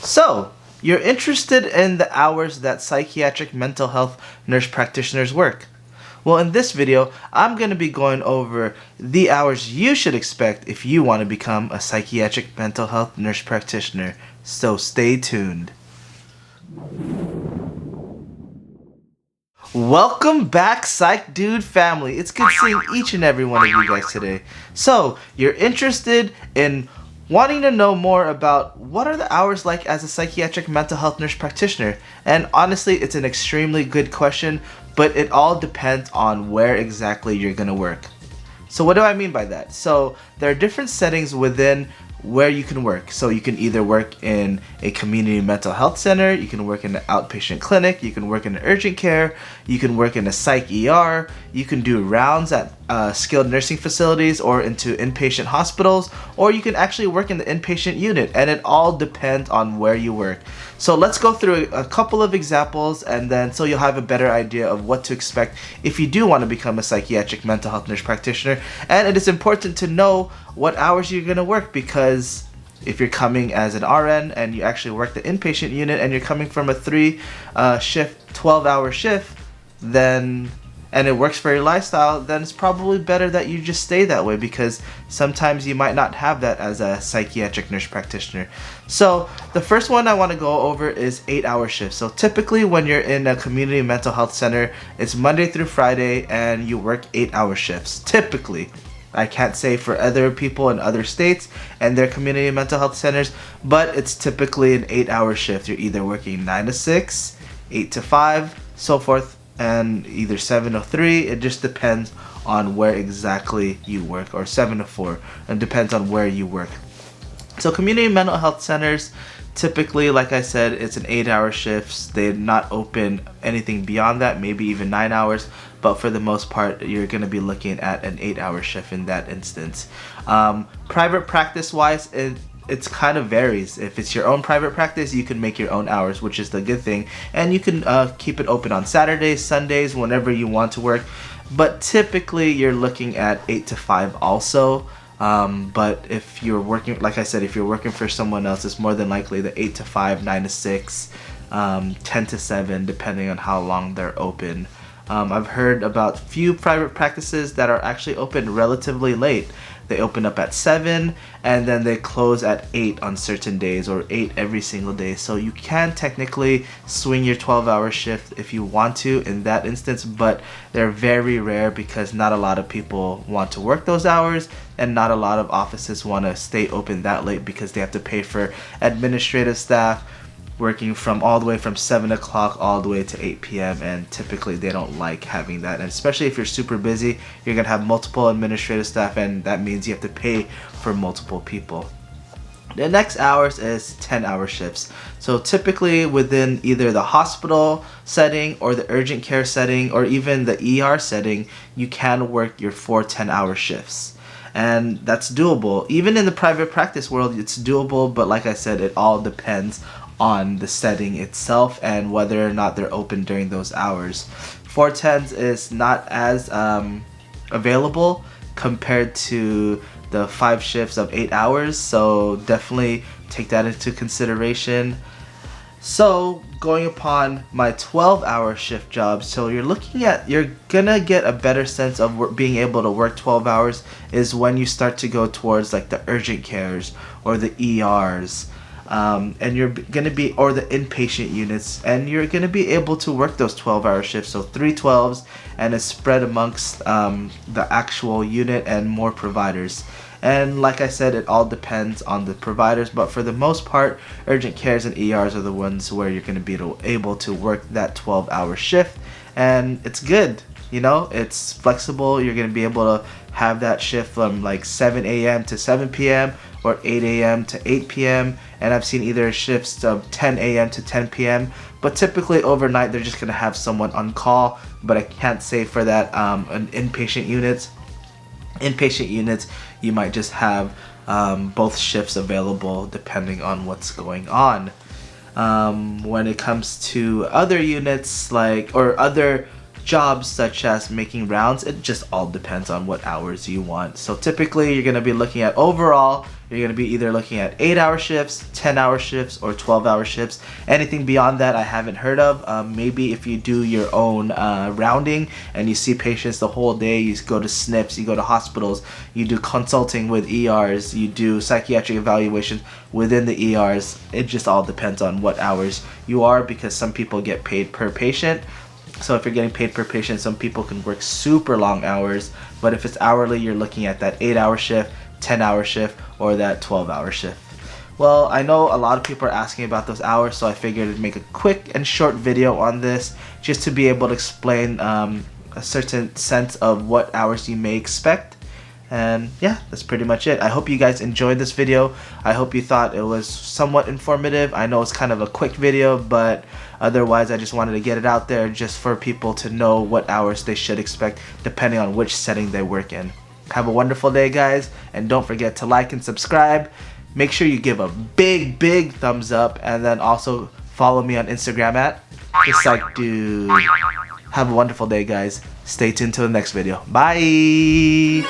So, you're interested in the hours that psychiatric mental health nurse practitioners work. Well, in this video, I'm going to be going over the hours you should expect if you want to become a psychiatric mental health nurse practitioner. So stay tuned. Welcome back, Psych Dude family. It's good seeing each and every one of you guys today. So, you're interested in wanting to know more about what are the hours like as a psychiatric mental health nurse practitioner. And honestly, it's an extremely good question, but it all depends on where exactly you're going to work. So what do I mean by that? So there are different settings within where you can work. So you can either work in a community mental health center, you can work in an outpatient clinic, you can work in an urgent care, you can work in a psych ER, you can do rounds at skilled nursing facilities or into inpatient hospitals, or you can actually work in the inpatient unit, and it all depends on where you work. So let's go through a couple of examples, and then so you'll have a better idea of what to expect if you do want to become a psychiatric mental health nurse practitioner. And it is important to know what hours you're going to work, because if you're coming as an RN and you actually work the inpatient unit and you're coming from a 12-hour shift, then and it works for your lifestyle, then it's probably better that you just stay that way, because sometimes you might not have that as a psychiatric nurse practitioner. So the first one I want to go over is 8-hour shifts. So typically when you're in a community mental health center, it's Monday through Friday and you work 8-hour shifts. Typically. I can't say for other people in other states and their community mental health centers, but it's typically an 8-hour shift. You're either working 9 to 6, 8 to 5, so forth, and either 7 to 3. It just depends on where exactly you work, or 7 to 4. It depends on where you work. So community mental health centers, typically, like I said, it's an 8-hour shifts. They're not open anything beyond that, maybe even 9 hours. But for the most part, you're going to be looking at an 8-hour shift in that instance. Private practice-wise, it's kind of varies. If it's your own private practice, you can make your own hours, which is the good thing. And you can keep it open on Saturdays, Sundays, whenever you want to work. But typically, you're looking at 8 to 5 also. But if you're working, like I said, if you're working for someone else, it's more than likely the 8 to 5, 9 to 6, 10 to 7, depending on how long they're open. I've heard about few private practices that are actually open relatively late. They open up at 7 and then they close at 8 on certain days, or 8 every single day. So you can technically swing your 12-hour shift if you want to in that instance, but they're very rare because not a lot of people want to work those hours, and not a lot of offices want to stay open that late because they have to pay for administrative staff working from all the way from 7 o'clock all the way to 8 p.m. and typically they don't like having that. And especially if you're super busy, you're going to have multiple administrative staff, and that means you have to pay for multiple people. The next hours is 10-hour shifts. So typically within either the hospital setting or the urgent care setting or even the ER setting, you can work your 4 10-hour shifts. And that's doable. Even in the private practice world, it's doable, but like I said, it all depends on the setting itself and whether or not they're open during those hours. 410s is not as available compared to the 5 shifts of 8 hours, so definitely take that into consideration. So going upon my 12-hour shift job, so you're gonna get a better sense of being able to work 12 hours is when you start to go towards like the urgent cares or the ERs. And you're going to be, or the inpatient units, and you're going to be able to work those 12-hour shifts, so 3 12s, and it's spread amongst the actual unit and more providers. And like I said, it all depends on the providers, but for the most part, urgent cares and ERs are the ones where you're going to be able to work that 12-hour shift, and it's good. You know, it's flexible. You're going to be able to have that shift from like 7 a.m. to 7 p.m. or 8 a.m. to 8 p.m. And I've seen either shifts of 10 a.m. to 10 p.m. But typically overnight, they're just going to have someone on call. But I can't say for that in inpatient units. Inpatient units, you might just have both shifts available depending on what's going on. When it comes to other units, or other jobs such as making rounds, it just all depends on what hours you want. So typically you're going to be looking at overall, you're going to be either looking at 8-hour shifts, 10-hour shifts, or 12-hour shifts. Anything beyond that I haven't heard of. Maybe if you do your own rounding and you see patients the whole day, you go to SNFs, you go to hospitals, you do consulting with ERs, you do psychiatric evaluations within the ERs. It just all depends on what hours you are, because some people get paid per patient. So if you're getting paid per patient, some people can work super long hours, but if it's hourly, you're looking at that 8-hour shift, 10-hour shift, or that 12-hour shift. Well, I know a lot of people are asking about those hours, so I figured I'd make a quick and short video on this just to be able to explain a certain sense of what hours you may expect. And yeah, that's pretty much it. I hope you guys enjoyed this video. I hope you thought it was somewhat informative. I know it's kind of a quick video, but otherwise I just wanted to get it out there just for people to know what hours they should expect depending on which setting they work in. Have a wonderful day, guys, and don't forget to like and subscribe. Make sure you give a big thumbs up, and then also follow me on Instagram at THEPSYCHDUDE. Have a wonderful day, guys. Stay tuned till the next video. Bye!